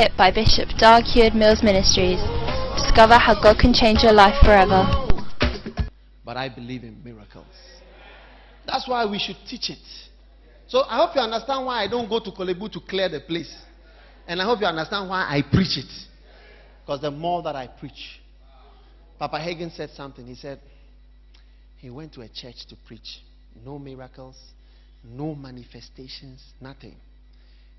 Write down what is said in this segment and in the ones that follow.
tip by Bishop Dag Heward-Mills Ministries. Discover how God can change your life forever. But I believe in miracles. That's why we should teach it. So I hope you understand why I don't go to Kolebu to clear the place. And I hope you understand why I preach it. Because the more that I preach. Papa Hagin said something. He said he went to a church to preach. No miracles, no manifestations, nothing.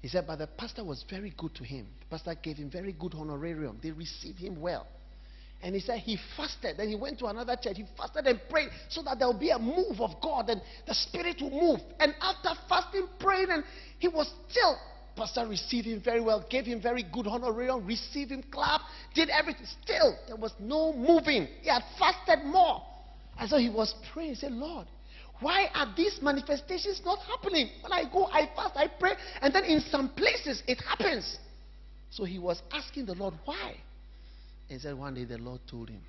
He said, but the pastor was very good to him. The pastor gave him very good honorarium. They received him well. And he said he fasted. Then he went to another church. He fasted and prayed so that there will be a move of God and the Spirit will move. And after fasting, praying, and he was still, pastor received him very well, gave him very good honorarium, received him, clapped, did everything. Still, there was no moving. He had fasted more. And so he was praying. He said, Lord, why are these manifestations not happening? When I go, I fast, I pray, and then in some places it happens. So he was asking the Lord, why? And he said one day the Lord told him.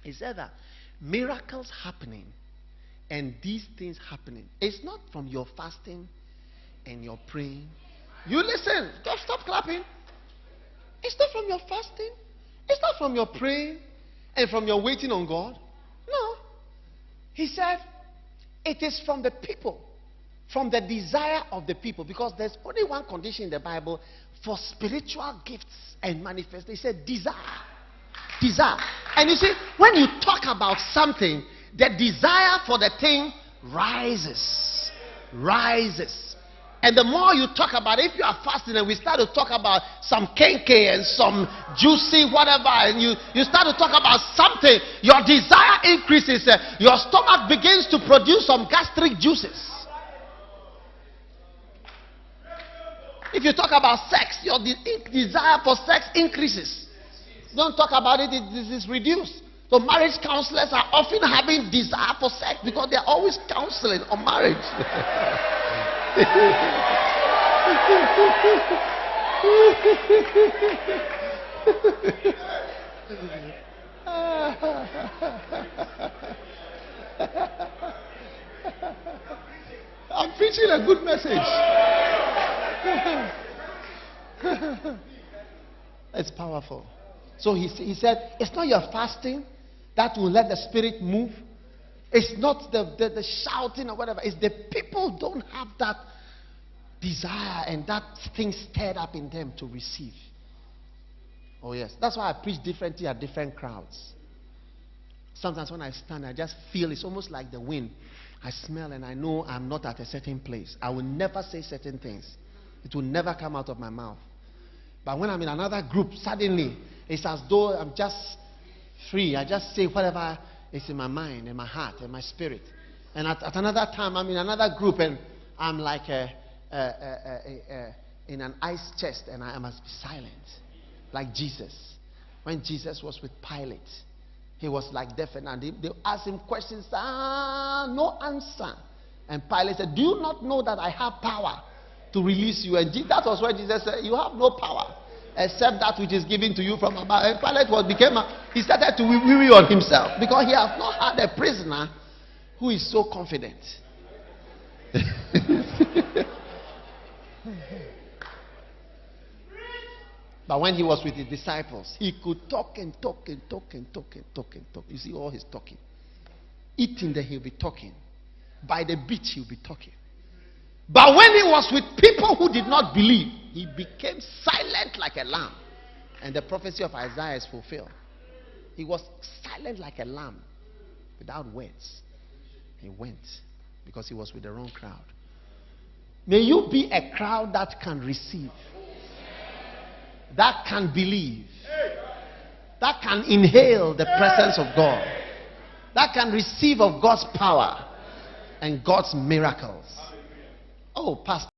He said that miracles happening and these things happening, it's not from your fasting and your praying. You listen, just stop clapping. It's not from your fasting. It's not from your praying and from your waiting on God. No. He said, it is from the people, from the desire of the people, because there's only one condition in the Bible for spiritual gifts and manifest. He said, desire. Desire. And you see, when you talk about something, the desire for the thing rises. Rises. And the more you talk about it, if you are fasting and we start to talk about some kenke and some juicy whatever, and you start to talk about something, your desire increases. Your stomach begins to produce some gastric juices. If you talk about sex, your desire for sex increases. Don't talk about it, it is reduced. So marriage counselors are often having desire for sex because they are always counseling on marriage. I'm preaching a good message. It's powerful. So he said, it's not your fasting that will let the Spirit move. It's not the shouting or whatever. It's the people don't have that desire and that thing stirred up in them to receive. Oh yes. That's why I preach differently at different crowds. Sometimes when I stand, I just feel it's almost like the wind. I smell and I know I'm not at a certain place. I will never say certain things. It will never come out of my mouth. But when I'm in another group, suddenly, it's as though I'm just free. I just say whatever is in my mind, in my heart, in my spirit. And at another time, I'm in another group and I'm like in an ice chest and I must be silent. Like Jesus. When Jesus was with Pilate, he was like deaf and they asked him questions, no answer. And Pilate said, do you not know that I have power to release you? And that was where Jesus said, you have no power except that which is given to you from above. And Pilate he started to weary on himself because he has not had a prisoner who is so confident. But when he was with his disciples, he could talk and talk and talk and talk and talk and talk. You see all his talking. Eating, then he'll be talking. By the beach, he'll be talking. But when he was with people who did not believe, he became silent like a lamb. And the prophecy of Isaiah is fulfilled. He was silent like a lamb without words. He went because he was with the wrong crowd. May you be a crowd that can receive, that can believe, that can inhale the presence of God, that can receive of God's power and God's miracles. Oh, Pastor.